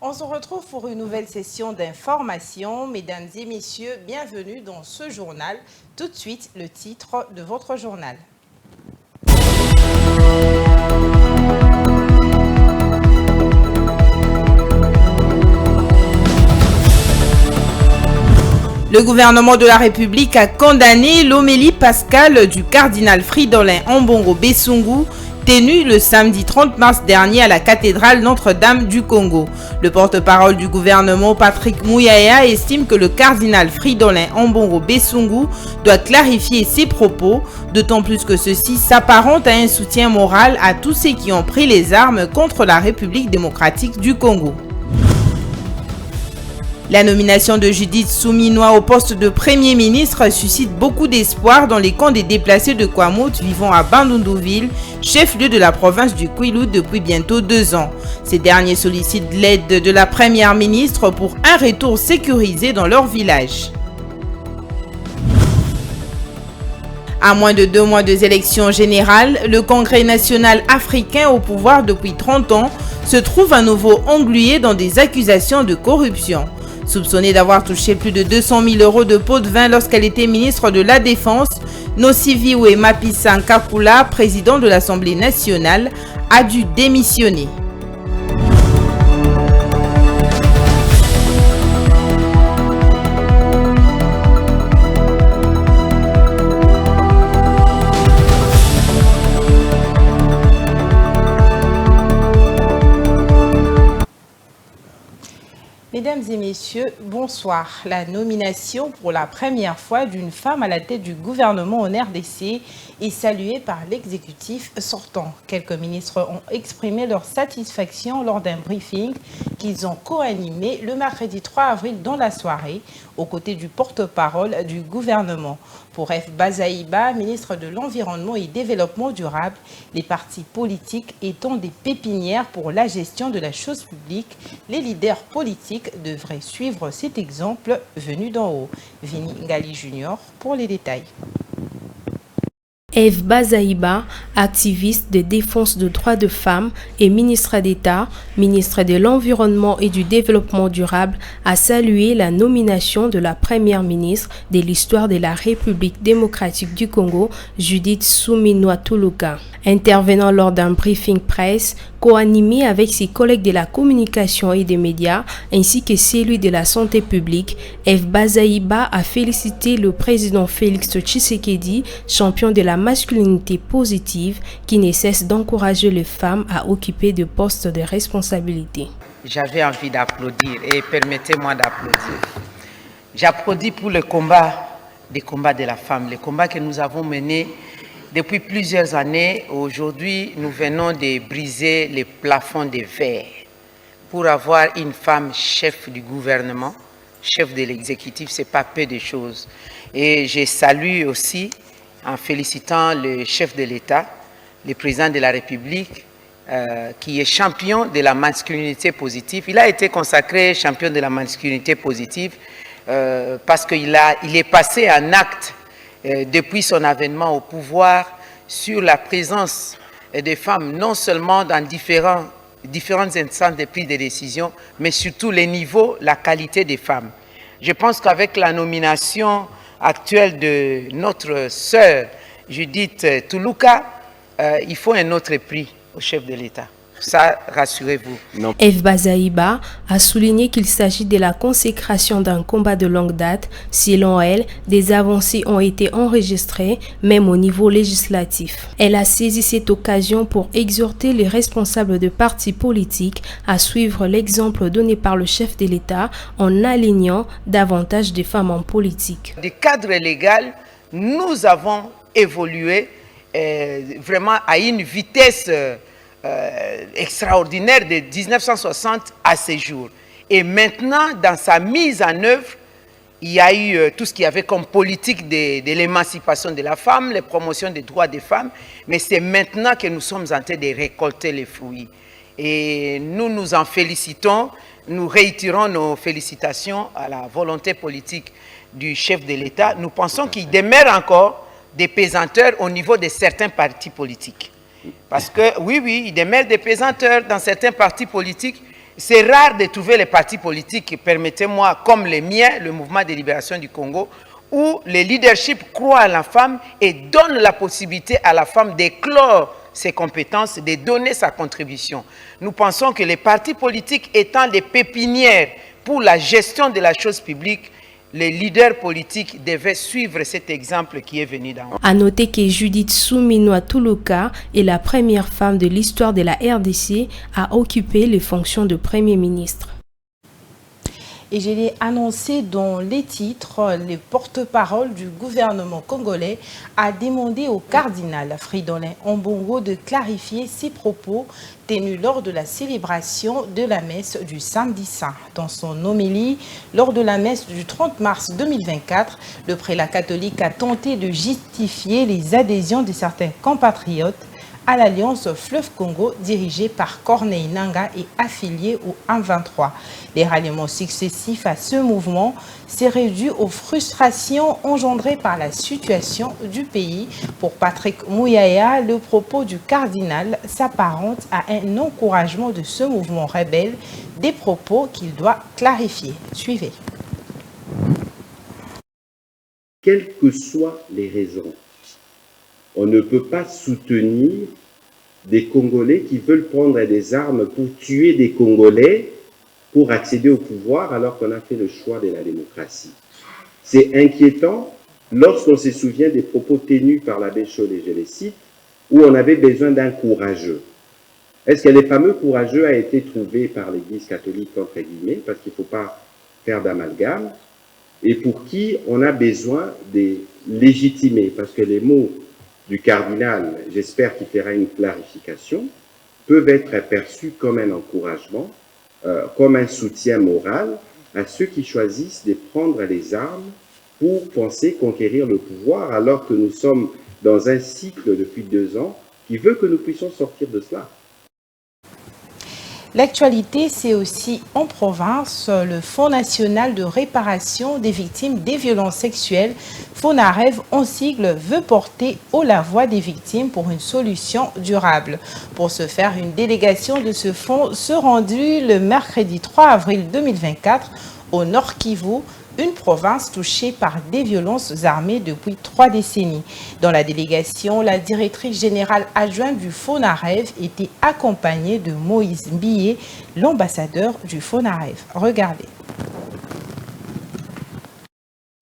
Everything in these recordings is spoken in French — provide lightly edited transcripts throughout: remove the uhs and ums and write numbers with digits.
On se retrouve pour une nouvelle session d'information. Mesdames et messieurs, bienvenue dans ce journal. Tout de suite, le titre de votre journal. Le gouvernement de la République a condamné l'homélie pascale du cardinal Fridolin Ambongo Besungu tenue le samedi 30 mars dernier à la cathédrale Notre-Dame du Congo. Le porte-parole du gouvernement, Patrick Mouyaya, estime que le cardinal Fridolin Ambongo Besungu doit clarifier ses propos, d'autant plus que ceci s'apparente à un soutien moral à tous ceux qui ont pris les armes contre la République démocratique du Congo. La nomination de Judith Suminwa au poste de Premier ministre suscite beaucoup d'espoir dans les camps des déplacés de Kwamout vivant à Bandundouville, chef-lieu de la province du Kwilu depuis bientôt 2 ans. Ces derniers sollicitent l'aide de la Première ministre pour un retour sécurisé dans leur village. À moins de 2 mois des élections générales, le Congrès national africain au pouvoir depuis 30 ans se trouve à nouveau englué dans des accusations de corruption. Soupçonnée d'avoir touché plus de 200 000 € de pots de vin lorsqu'elle était ministre de la Défense, Nosiviwe Mapisa Nkakula, président de l'Assemblée nationale, a dû démissionner. Mesdames et messieurs, bonsoir. La nomination pour la première fois d'une femme à la tête du gouvernement en RDC est saluée par l'exécutif sortant. Quelques ministres ont exprimé leur satisfaction lors d'un briefing qu'ils ont co-animé le mercredi 3 avril dans la soirée, aux côtés du porte-parole du gouvernement. Pour F. Bazaïba, ministre de l'Environnement et Développement durable, les partis politiques étant des pépinières pour la gestion de la chose publique, les leaders politiques devraient suivre cet exemple venu d'en haut. Vini Ngali Junior pour les détails. F. Bazaïba, activiste de défense des droits de femmes et ministre d'État, ministre de l'Environnement et du Développement durable, a salué la nomination de la première ministre de l'histoire de la République démocratique du Congo, Judith Suminwa Tuluka. Intervenant lors d'un briefing presse, co-animé avec ses collègues de la communication et des médias, ainsi que celui de la santé publique, F. Bazaïba a félicité le président Félix Tshisekedi, champion de la masculinité positive, qui ne cesse d'encourager les femmes à occuper des postes de responsabilité. J'avais envie d'applaudir et permettez-moi d'applaudir. J'applaudis pour le combat, des combats de la femme, les combats que nous avons menés depuis plusieurs années. Aujourd'hui, nous venons de briser les plafonds de verre pour avoir une femme chef du gouvernement, chef de l'exécutif. Ce n'est pas peu de choses. Et je salue aussi, en félicitant le chef de l'État, le président de la République, qui est champion de la masculinité positive. Il a été consacré champion de la masculinité positive parce qu'il est passé en acte depuis son avènement au pouvoir sur la présence des femmes, non seulement dans différentes instances de prise de décision, mais surtout les niveaux, la qualité des femmes. Je pense qu'avec la nomination actuelle de notre sœur Judith Tuluka, il faut un autre prix au chef de l'État. Ça, rassurez-vous. F. Bazaïba a souligné qu'il s'agit de la consécration d'un combat de longue date. Selon elle, des avancées ont été enregistrées, même au niveau législatif. Elle a saisi cette occasion pour exhorter les responsables de partis politiques à suivre l'exemple donné par le chef de l'État en alignant davantage de femmes en politique. Du cadre légal, nous avons évolué vraiment à une vitesse extraordinaire de 1960 à ce jour. Et maintenant, dans sa mise en œuvre, il y a eu tout ce qu'il y avait comme politique de l'émancipation de la femme, les promotions des droits des femmes, mais c'est maintenant que nous sommes en train de récolter les fruits. Et nous nous en félicitons, nous réitérons nos félicitations à la volonté politique du chef de l'État. Nous pensons qu'il demeure encore des pesanteurs au niveau de certains partis politiques. Parce que, oui, il demeure des pesanteurs dans certains partis politiques, C'est rare de trouver les partis politiques, permettez-moi, comme les miens, le Mouvement de libération du Congo, où le leadership croit à la femme et donne la possibilité à la femme d'éclore ses compétences, de donner sa contribution. Nous pensons que les partis politiques étant des pépinières pour la gestion de la chose publique, les leaders politiques devaient suivre cet exemple qui est venu d'en haut. À noter que Judith Souminoa Toulouka est la première femme de l'histoire de la RDC à occuper les fonctions de Premier ministre. Et je l'ai annoncé dans les titres, le porte-parole du gouvernement congolais a demandé au cardinal Fridolin Ambongo de clarifier ses propos tenus lors de la célébration de la messe du Samedi Saint. Dans son homélie, lors de la messe du 30 mars 2024, le prélat catholique a tenté de justifier les adhésions de certains compatriotes à l'Alliance Fleuve Congo dirigée par Corneille Nangaa et affiliée au M23. Les ralliements successifs à ce mouvement seraient dus aux frustrations engendrées par la situation du pays. Pour Patrick Mouyaya, le propos du cardinal s'apparente à un encouragement de ce mouvement rebelle, des propos qu'il doit clarifier. Suivez. Quelles que soient les raisons, on ne peut pas soutenir des Congolais qui veulent prendre des armes pour tuer des Congolais pour accéder au pouvoir alors qu'on a fait le choix de la démocratie. C'est inquiétant lorsqu'on se souvient des propos tenus par l'abbé Chollet, je les cite, où on avait besoin d'un courageux. Est-ce que les fameux courageux a été trouvé par l'Église catholique, entre guillemets, parce qu'il ne faut pas faire d'amalgame, et pour qui on a besoin de légitimer, parce que les mots du cardinal, j'espère qu'il fera une clarification, peuvent être perçus comme un encouragement, comme un soutien moral à ceux qui choisissent de prendre les armes pour penser conquérir le pouvoir, alors que nous sommes dans un cycle depuis 2 ans qui veut que nous puissions sortir de cela. L'actualité, c'est aussi en province, le Fonds national de réparation des victimes des violences sexuelles, FONAREV en sigle, veut porter haut la voix des victimes pour une solution durable. Pour ce faire, une délégation de ce fonds se rendue le mercredi 3 avril 2024 au Nord Kivu, une province touchée par des violences armées depuis 3 décennies. Dans la délégation, la directrice générale adjointe du FONAREV était accompagnée de Moïse Mbié, l'ambassadeur du FONAREV. Regardez.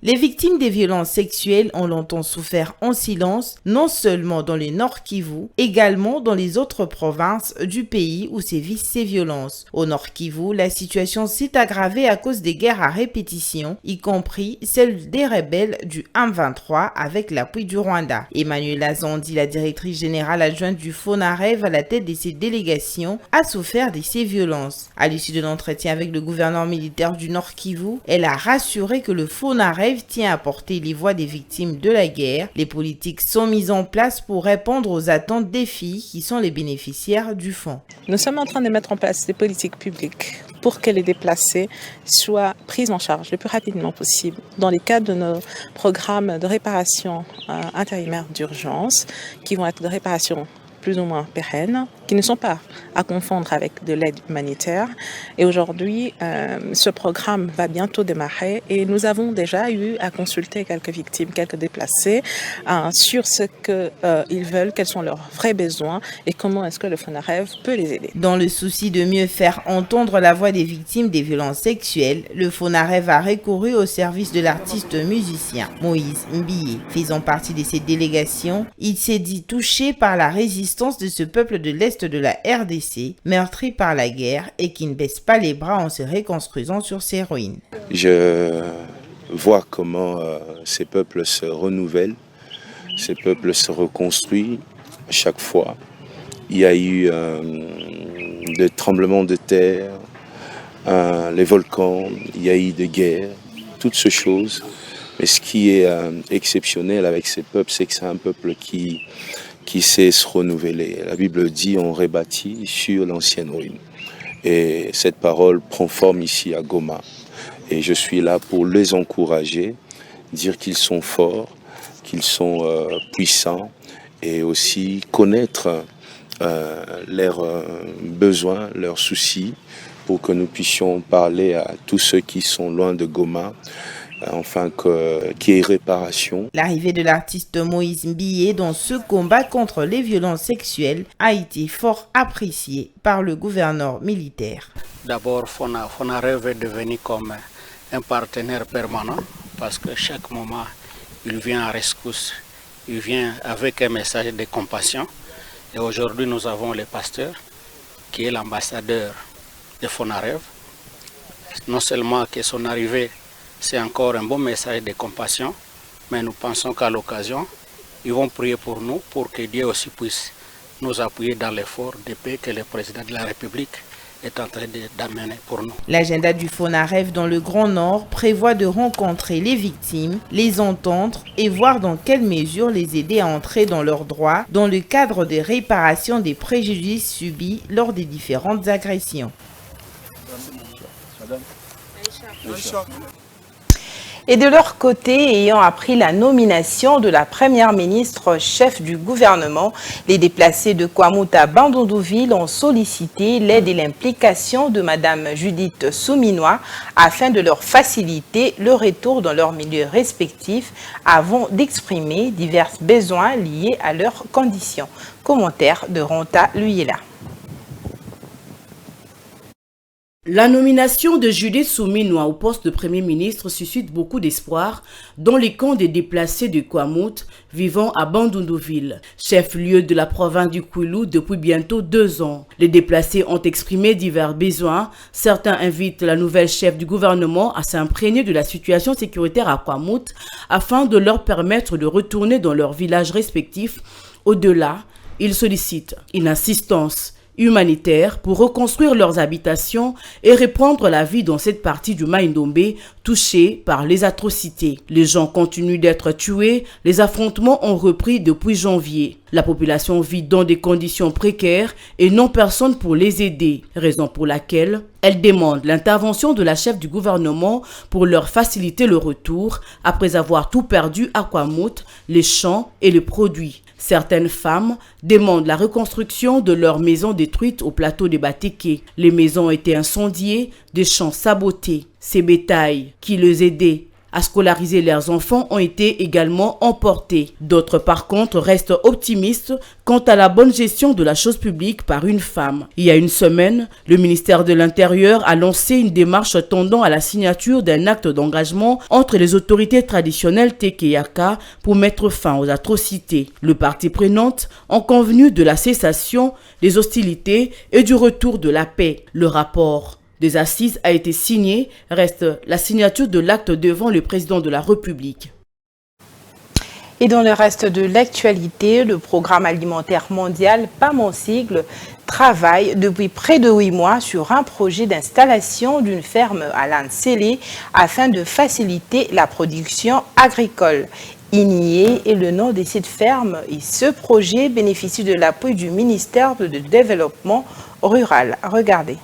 Les victimes des violences sexuelles ont longtemps souffert en silence, non seulement dans le Nord Kivu, également dans les autres provinces du pays où sévissent ces violences. Au Nord Kivu, la situation s'est aggravée à cause des guerres à répétition, y compris celle des rebelles du M23 avec l'appui du Rwanda. Emmanuela Zondi, la directrice générale adjointe du FONAREV à la tête de ces délégations, a souffert de ces violences. À l'issue de l'entretien avec le gouverneur militaire du Nord Kivu, elle a rassuré que le FONAREV tient à porter les voix des victimes de la guerre. Les politiques sont mises en place pour répondre aux attentes des filles qui sont les bénéficiaires du fonds. Nous sommes en train de mettre en place des politiques publiques pour que les déplacés soient pris en charge le plus rapidement possible dans les cadres de nos programmes de réparation intérimaire d'urgence qui vont être de réparation plus ou moins pérennes, qui ne sont pas à confondre avec de l'aide humanitaire. Et aujourd'hui, ce programme va bientôt démarrer et nous avons déjà eu à consulter quelques victimes, quelques déplacés sur ce qu'ils veulent, quels sont leurs vrais besoins et comment est-ce que le FONAREV peut les aider. Dans le souci de mieux faire entendre la voix des victimes des violences sexuelles, le FONAREV a recouru au service de l'artiste musicien Moïse Mbié. Faisant partie de cette délégation, il s'est dit touché par la résistance de ce peuple de l'Est de la RDC, meurtri par la guerre et qui ne baisse pas les bras en se reconstruisant sur ses ruines. Je vois comment ces peuples se renouvellent, ces peuples se reconstruisent à chaque fois. Il y a eu des tremblements de terre, les volcans, il y a eu des guerres, toutes ces choses. Mais ce qui est exceptionnel avec ces peuples, c'est que c'est un peuple qui sait se renouveler. La Bible dit on rebâtit sur l'ancienne ruine. Et cette parole prend forme ici à Goma. Et je suis là pour les encourager, dire qu'ils sont forts, qu'ils sont puissants et aussi connaître leurs besoins, leurs soucis pour que nous puissions parler à tous ceux qui sont loin de Goma, enfin qu'il y ait réparation. L'arrivée de l'artiste Moïse Mbié dans ce combat contre les violences sexuelles a été fort appréciée par le gouverneur militaire. D'abord, FONAREV est devenu comme un partenaire permanent parce que chaque moment, il vient à rescousse, il vient avec un message de compassion. Et aujourd'hui, nous avons le pasteur qui est l'ambassadeur de FONAREV. Non seulement que son arrivée, c'est encore un bon message de compassion, mais nous pensons qu'à l'occasion, ils vont prier pour nous, pour que Dieu aussi puisse nous appuyer dans l'effort de paix que le président de la République est en train d'amener pour nous. L'agenda du FONAREV dans le Grand Nord prévoit de rencontrer les victimes, les entendre et voir dans quelle mesure les aider à entrer dans leurs droits dans le cadre de réparation des préjudices subis lors des différentes agressions. Et de leur côté, ayant appris la nomination de la première ministre chef du gouvernement, les déplacés de Kwamouth à Bandundu-Ville ont sollicité l'aide et l'implication de Madame Judith Souminois afin de leur faciliter le retour dans leurs milieux respectifs avant d'exprimer divers besoins liés à leurs conditions. Commentaire de Ronta Luyela. La nomination de Judith Souminois au poste de Premier ministre suscite beaucoup d'espoir dans les camps des déplacés de Kwamouth vivant à Bandundu-Ville, chef-lieu de la province du Kwilu depuis bientôt 2 ans. Les déplacés ont exprimé divers besoins. Certains invitent la nouvelle chef du gouvernement à s'imprégner de la situation sécuritaire à Kwamouth afin de leur permettre de retourner dans leurs villages respectifs. Au-delà, ils sollicitent une assistance humanitaires pour reconstruire leurs habitations et reprendre la vie dans cette partie du Mai-Ndombe touchée par les atrocités. Les gens continuent d'être tués, les affrontements ont repris depuis janvier. La population vit dans des conditions précaires et non personne pour les aider, raison pour laquelle elle demande l'intervention de la chef du gouvernement pour leur faciliter le retour après avoir tout perdu à Kwamouth, les champs et les produits. Certaines femmes demandent la reconstruction de leurs maisons détruites au plateau de Bateke. Les maisons ont été incendiées, des champs sabotés. Ces bétails qui les aidaient à scolariser leurs enfants ont été également emportés. D'autres, par contre, restent optimistes quant à la bonne gestion de la chose publique par une femme. Il y a une semaine, le ministère de l'Intérieur a lancé une démarche tendant à la signature d'un acte d'engagement entre les autorités traditionnelles Tekeyaka pour mettre fin aux atrocités. Les parties prenantes ont convenu de la cessation des hostilités et du retour de la paix. Le rapport des assises a été signé, reste la signature de l'acte devant le président de la République. Et dans le reste de l'actualité, le programme alimentaire mondial, pas mon sigle, travaille depuis près de 8 mois sur un projet d'installation d'une ferme à Lansele afin de faciliter la production agricole. INIE est le nom de cette ferme et ce projet bénéficie de l'appui du ministère du Développement rural. Regardez.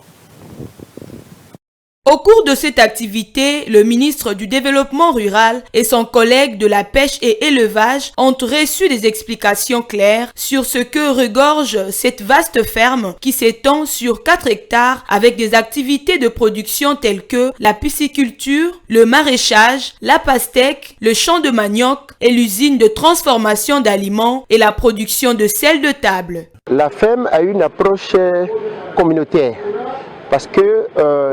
Au cours de cette activité, le ministre du Développement rural et son collègue de la pêche et élevage ont reçu des explications claires sur ce que regorge cette vaste ferme qui s'étend sur 4 hectares avec des activités de production telles que la pisciculture, le maraîchage, la pastèque, le champ de manioc et l'usine de transformation d'aliments et la production de sel de table. La ferme a une approche communautaire. Parce que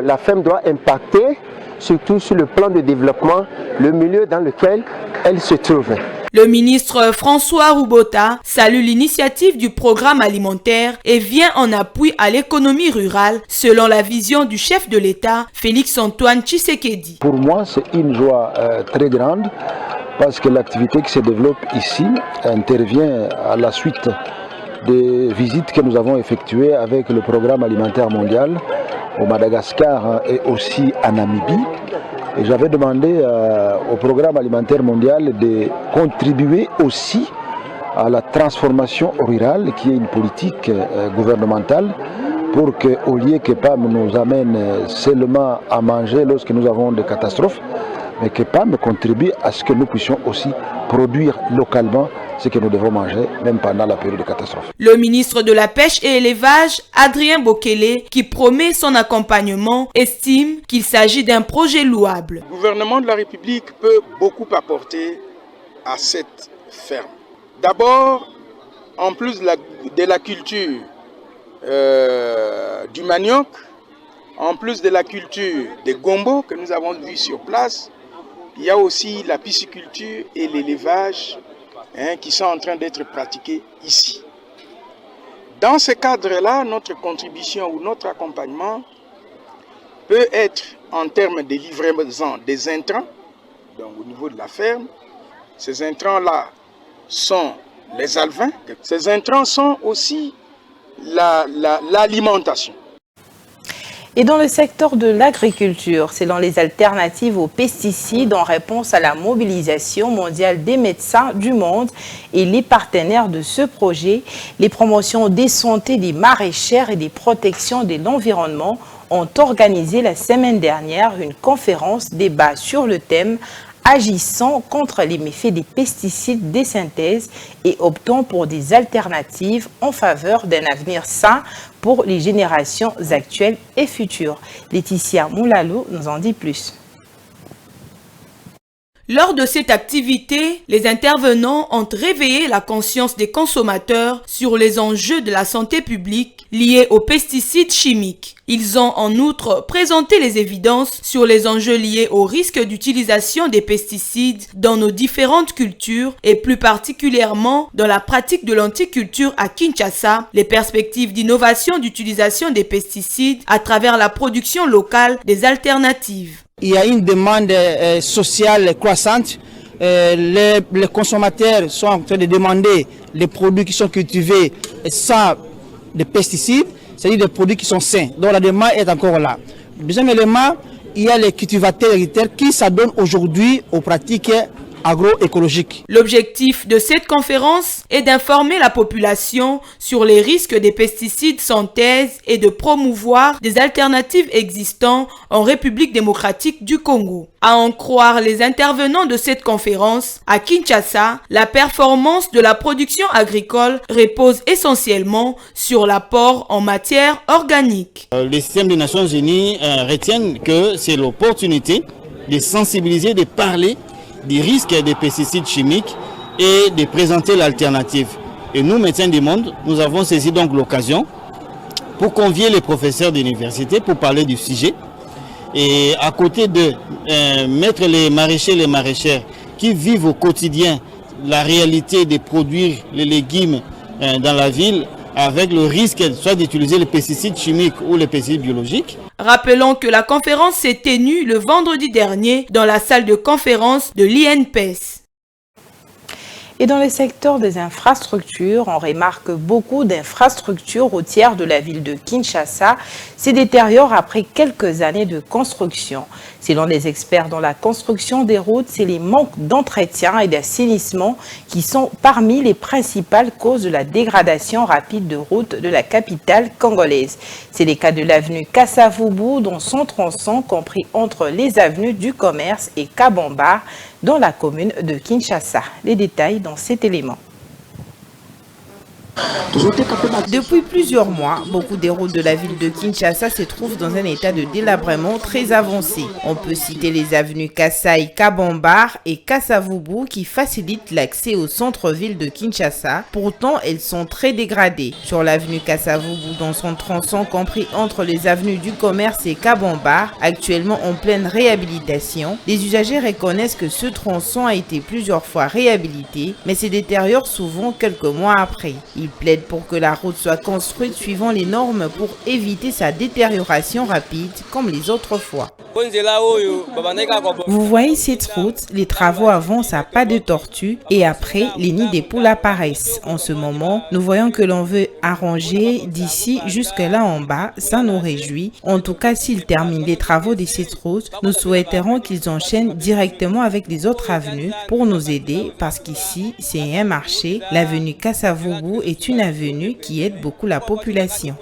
la ferme doit impacter, surtout sur le plan de développement, le milieu dans lequel elle se trouve. Le ministre François Roubota salue l'initiative du programme alimentaire et vient en appui à l'économie rurale, selon la vision du chef de l'État, Félix-Antoine Tshisekedi. Pour moi, c'est une joie très grande parce que l'activité qui se développe ici intervient à la suite des visites que nous avons effectuées avec le programme alimentaire mondial au Madagascar et aussi à Namibie. Et j'avais demandé au programme alimentaire mondial de contribuer aussi à la transformation rurale, qui est une politique gouvernementale, pour qu'au lieu que PAM nous amène seulement à manger lorsque nous avons des catastrophes, mais que PAM contribue à ce que nous puissions aussi produire localement ce que nous devons manger, même pendant la période de catastrophe. Le ministre de la Pêche et Élevage, Adrien Bokele, qui promet son accompagnement, estime qu'il s'agit d'un projet louable. Le gouvernement de la République peut beaucoup apporter à cette ferme. D'abord, en plus de la culture du manioc, en plus de la culture des gombos que nous avons vu sur place, il y a aussi la pisciculture et l'élevage qui sont en train d'être pratiqués ici. Dans ce cadre-là, notre contribution ou notre accompagnement peut être en termes de livraison des intrants, donc au niveau de la ferme. Ces intrants-là sont les alevins. Ces intrants sont aussi l'alimentation. Et dans le secteur de l'agriculture, selon les alternatives aux pesticides, en réponse à la mobilisation mondiale des médecins du monde et les partenaires de ce projet, les promotions des santé des maraîchères et des protections de l'environnement ont organisé la semaine dernière une conférence débat sur le thème agissant contre les méfaits des pesticides de synthèse et optant pour des alternatives en faveur d'un avenir sain pour les générations actuelles et futures. Laetitia Moulalou nous en dit plus. Lors de cette activité, les intervenants ont réveillé la conscience des consommateurs sur les enjeux de la santé publique liés aux pesticides chimiques. Ils ont en outre présenté les évidences sur les enjeux liés au risque d'utilisation des pesticides dans nos différentes cultures et plus particulièrement dans la pratique de l'anticulture à Kinshasa, les perspectives d'innovation d'utilisation des pesticides à travers la production locale des alternatives. Il y a une demande sociale croissante. Les consommateurs sont en train de demander les produits qui sont cultivés sans des pesticides, c'est-à-dire des produits qui sont sains. Donc la demande est encore là. Deuxième élément, il y a les cultivateurs héréditaires qui s'adonnent aujourd'hui aux pratiques agroécologiques. L'objectif de cette conférence est d'informer la population sur les risques des pesticides synthèse et de promouvoir des alternatives existantes en République démocratique du Congo. À en croire les intervenants de cette conférence, à Kinshasa, la performance de la production agricole repose essentiellement sur l'apport en matière organique. Le système des Nations Unies retient que c'est l'opportunité de sensibiliser, de parler des risques des pesticides chimiques et de présenter l'alternative. Et nous, médecins du monde, nous avons saisi donc l'occasion pour convier les professeurs d'université pour parler du sujet. Et à côté de mettre les maraîchers et les maraîchères qui vivent au quotidien la réalité de produire les légumes dans la ville avec le risque soit d'utiliser les pesticides chimiques ou les pesticides biologiques. Rappelons que la conférence s'est tenue le vendredi dernier dans la salle de conférence de l'INPES. Et dans le secteur des infrastructures, on remarque beaucoup d'infrastructures routières de la ville de Kinshasa se détériorent après quelques années de construction. Selon les experts dans la construction des routes, c'est les manques d'entretien et d'assainissement qui sont parmi les principales causes de la dégradation rapide de routes de la capitale congolaise. C'est le cas de l'avenue Kasavubu, dont son tronçon compris entre les avenues du Commerce et Kabomba, dans la commune de Kinshasa. Les détails dans cet élément. Depuis plusieurs mois, beaucoup des routes de la ville de Kinshasa se trouvent dans un état de délabrement très avancé. On peut citer les avenues Kasai, Kabombar et Kasavubu qui facilitent l'accès au centre-ville de Kinshasa. Pourtant, elles sont très dégradées. Sur l'avenue Kasavubu, dans son tronçon compris entre les avenues du Commerce et Kabombar, actuellement en pleine réhabilitation, les usagers reconnaissent que ce tronçon a été plusieurs fois réhabilité, mais se détériore souvent quelques mois après. Ils plaident pour que la route soit construite suivant les normes pour éviter sa détérioration rapide comme les autres fois. Vous voyez cette route, les travaux avancent à pas de tortue et après, les nids des poules apparaissent. En ce moment, nous voyons que l'on veut arranger d'ici jusque là en bas, ça nous réjouit. En tout cas, s'ils terminent les travaux de cette route, nous souhaiterons qu'ils enchaînent directement avec les autres avenues pour nous aider parce qu'ici, c'est un marché. L'avenue Kasavubu est une avenue qui aide beaucoup la population.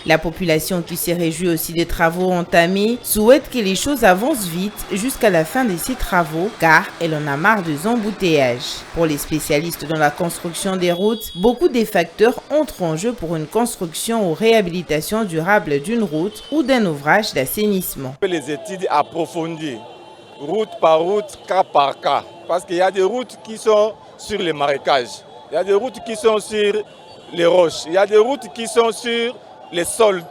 La population, qui s'est réjouie aussi des travaux entamés, souhaite que les choses avancent vite jusqu'à la fin de ces travaux, car elle en a marre des embouteillages. Pour les spécialistes dans la construction des routes, beaucoup de facteurs entrent en jeu pour une construction ou réhabilitation durable d'une route ou d'un ouvrage d'assainissement. Les études approfondies, route par route, cas par cas, parce qu'il y a des routes qui sont sur les marécages, il y a des routes qui sont sur les roches, il y a des routes qui sont sur les sols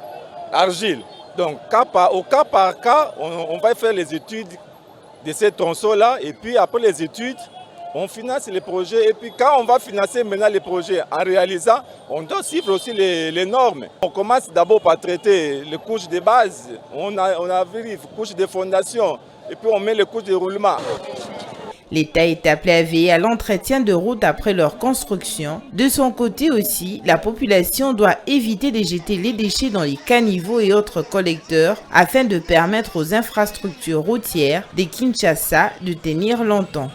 argile. Donc au cas par cas, on va faire les études de ces tronçons-là et puis après les études, on finance les projets. Et puis quand on va financer maintenant les projets en réalisant, on doit suivre aussi les normes. On commence d'abord par traiter les couches de base, on arrive les couches de fondation et puis on met les couches de roulement. L'État est appelé à veiller à l'entretien de routes après leur construction. De son côté aussi, la population doit éviter de jeter les déchets dans les caniveaux et autres collecteurs afin de permettre aux infrastructures routières de Kinshasa de tenir longtemps.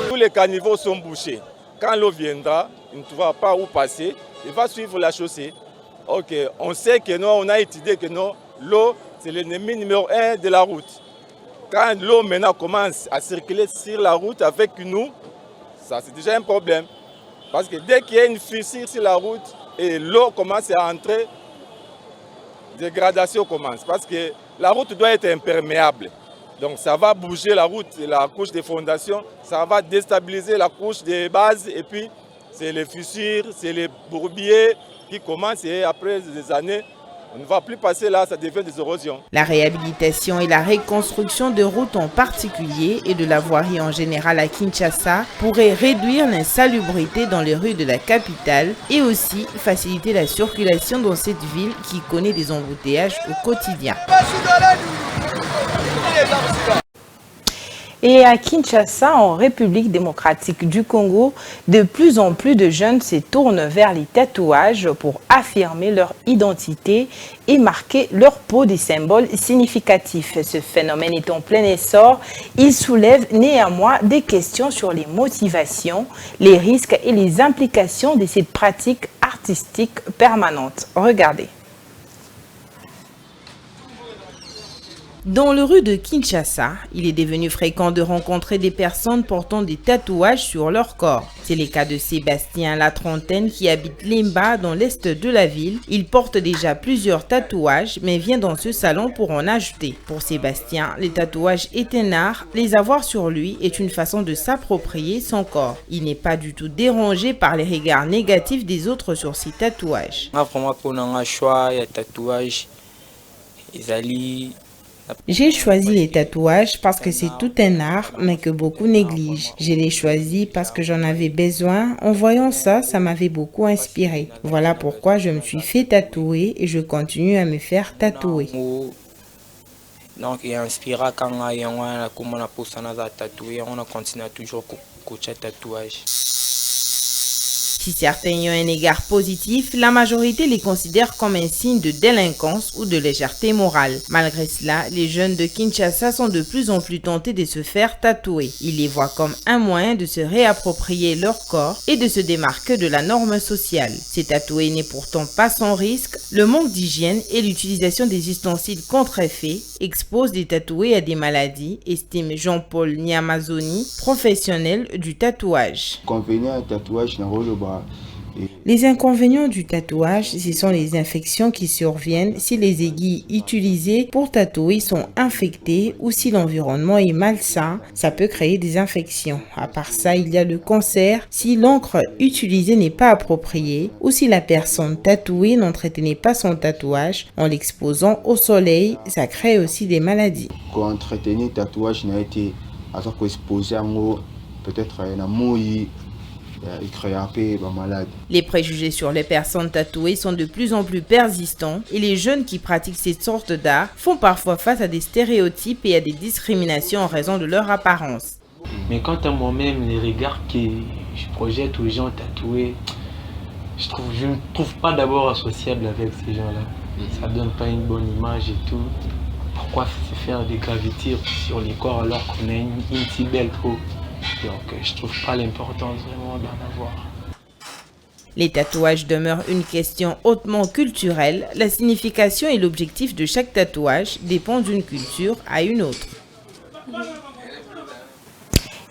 Tous les caniveaux sont bouchés. Quand l'eau viendra, il ne trouvera pas où passer, il va suivre la chaussée. Ok, on sait que non, on a étudié que non, l'eau c'est l'ennemi numéro 1 de la route. Quand l'eau maintenant commence à circuler sur la route avec nous, ça c'est déjà un problème. Parce que dès qu'il y a une fissure sur la route et l'eau commence à entrer, dégradation commence. Parce que la route doit être imperméable. Donc ça va bouger la route, la couche de fondation, ça va déstabiliser la couche de base et puis c'est les fissures, c'est les bourbiers qui commencent et après des années, on ne va plus passer là, ça devient des érosions. La réhabilitation et la reconstruction de routes en particulier et de la voirie en général à Kinshasa pourrait réduire l'insalubrité dans les rues de la capitale et aussi faciliter la circulation dans cette ville qui connaît des embouteillages au quotidien. Et à Kinshasa, en République démocratique du Congo, de plus en plus de jeunes se tournent vers les tatouages pour affirmer leur identité et marquer leur peau des symboles significatifs. Ce phénomène est en plein essor. Il soulève néanmoins des questions sur les motivations, les risques et les implications de cette pratique artistique permanente. Regardez. Dans le rue de Kinshasa, il est devenu fréquent de rencontrer des personnes portant des tatouages sur leur corps. C'est le cas de Sébastien, la trentaine, qui habite Limba dans l'est de la ville. Il porte déjà plusieurs tatouages, mais vient dans ce salon pour en ajouter. Pour Sébastien, les tatouages est un art. Les avoir sur lui est une façon de s'approprier son corps. Il n'est pas du tout dérangé par les regards négatifs des autres sur ses tatouages. J'ai choisi les tatouages parce que c'est tout un art, mais que beaucoup négligent. Je les choisis parce que j'en avais besoin. En voyant ça, ça m'avait beaucoup inspiré. Voilà pourquoi je me suis fait tatouer et je continue à me faire tatouer. Donc, il inspira quand on a tatoué, on continue toujours à tatouage. Si certains y ont un égard positif, la majorité les considère comme un signe de délinquance ou de légèreté morale. Malgré cela, les jeunes de Kinshasa sont de plus en plus tentés de se faire tatouer. Ils les voient comme un moyen de se réapproprier leur corps et de se démarquer de la norme sociale. Ces tatoués n'est pourtant pas sans risque. Le manque d'hygiène et l'utilisation des ustensiles contrefaits exposent des tatoués à des maladies, estime Jean-Paul Nyamazoni, professionnel du tatouage. Les inconvénients du tatouage, ce sont les infections qui surviennent si les aiguilles utilisées pour tatouer sont infectées ou si l'environnement est malsain, ça peut créer des infections. À part ça, il y a le cancer si l'encre utilisée n'est pas appropriée ou si la personne tatouée n'entretenait pas son tatouage en l'exposant au soleil, ça crée aussi des maladies. Quand entretenir le tatouage n'a été exposé peut-être à un mouille. Les préjugés sur les personnes tatouées sont de plus en plus persistants et les jeunes qui pratiquent cette sorte d'art font parfois face à des stéréotypes et à des discriminations en raison de leur apparence. Mais quant à moi-même, les regards que je projette aux gens tatoués, je ne trouve pas d'abord associable avec ces gens-là. Ça donne pas une bonne image et tout. Pourquoi se faire des gravitures sur les corps alors qu'on a une si belle peau? Donc je trouve pas l'importance vraiment d'en avoir. Les tatouages demeurent une question hautement culturelle. La signification et l'objectif de chaque tatouage dépendent d'une culture à une autre.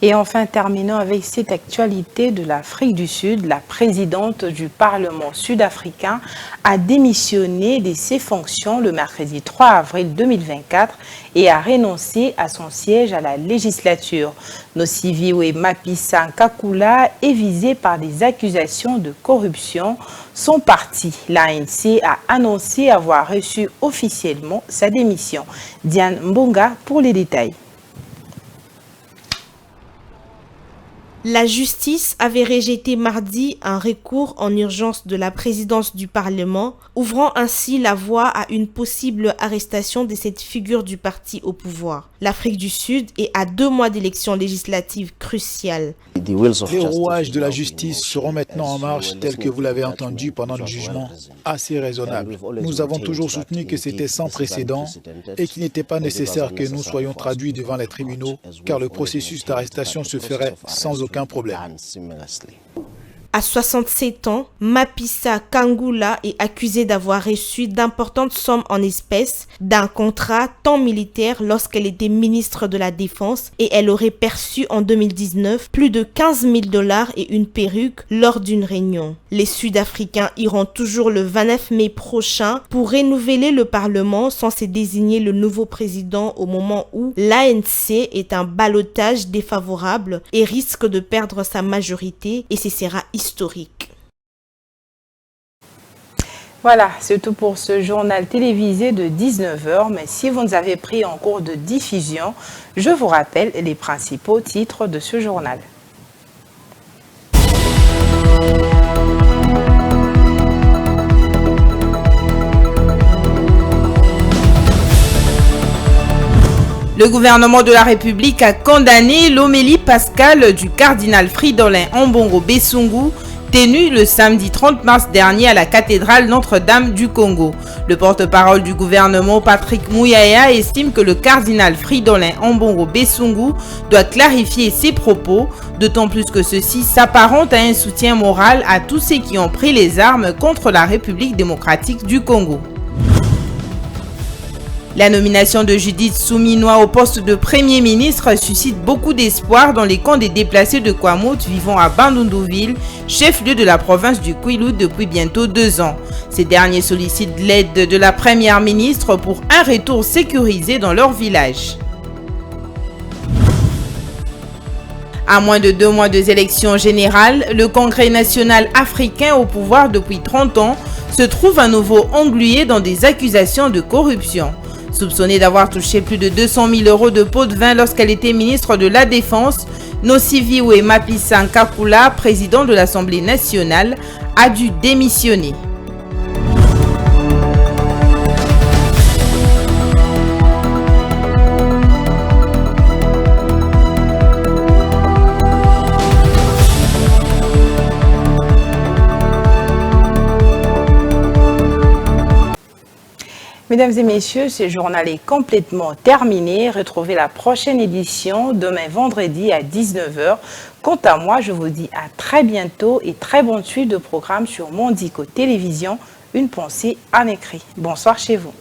Et enfin, terminons avec cette actualité de l'Afrique du Sud. La présidente du Parlement sud-africain a démissionné de ses fonctions le mercredi 3 avril 2024 et a renoncé à son siège à la législature. Nosiviwe Mapisa Nkakula est visé par des accusations de corruption. Son parti, l'ANC, a annoncé avoir reçu officiellement sa démission. Diane Mbonga pour les détails. La justice avait rejeté mardi un recours en urgence de la présidence du Parlement, ouvrant ainsi la voie à une possible arrestation de cette figure du parti au pouvoir. L'Afrique du Sud est à 2 mois d'élections législatives cruciales. Les rouages de la justice seront maintenant en marche, tels que vous l'avez entendu pendant le jugement, assez raisonnable. Nous avons toujours soutenu que c'était sans précédent et qu'il n'était pas nécessaire que nous soyons traduits devant les tribunaux, car le processus d'arrestation se ferait sans aucun problème. À 67 ans, Mapisa Nkakula est accusée d'avoir reçu d'importantes sommes en espèces d'un contrat tant militaire lorsqu'elle était ministre de la Défense et elle aurait perçu en 2019 plus de 15 000 $ et une perruque lors d'une réunion. Les Sud-Africains iront toujours le 29 mai prochain pour renouveler le Parlement censé désigner le nouveau président au moment où l'ANC est un ballottage défavorable et risque de perdre sa majorité et ce sera historique. Voilà, c'est tout pour ce journal télévisé de 19h. Mais si vous nous avez pris en cours de diffusion, je vous rappelle les principaux titres de ce journal. Le gouvernement de la République a condamné l'homélie pascale du cardinal Fridolin Ambongo Besungu, tenue le samedi 30 mars dernier à la cathédrale Notre-Dame du Congo. Le porte-parole du gouvernement, Patrick Mouyaya, estime que le cardinal Fridolin Ambongo Besungu doit clarifier ses propos, d'autant plus que ceci s'apparente à un soutien moral à tous ceux qui ont pris les armes contre la République démocratique du Congo. La nomination de Judith Suminwa au poste de Premier ministre suscite beaucoup d'espoir dans les camps des déplacés de Kwamout vivant à Bandundu-Ville, chef-lieu de la province du Kwilu depuis bientôt 2 ans. Ces derniers sollicitent l'aide de la Première ministre pour un retour sécurisé dans leur village. À moins de 2 mois des élections générales, le Congrès national africain au pouvoir depuis 30 ans se trouve à nouveau englué dans des accusations de corruption. Soupçonnée d'avoir touché plus de 200 000 € de pots de vin lorsqu'elle était ministre de la Défense, Nosiviwe Mapisa Nkakula, président de l'Assemblée nationale, a dû démissionner. Mesdames et messieurs, ce journal est complètement terminé. Retrouvez la prochaine édition demain vendredi à 19h. Quant à moi, je vous dis à très bientôt et très bonne suite de programmes sur Mondico Télévision. Une pensée en écrit. Bonsoir chez vous.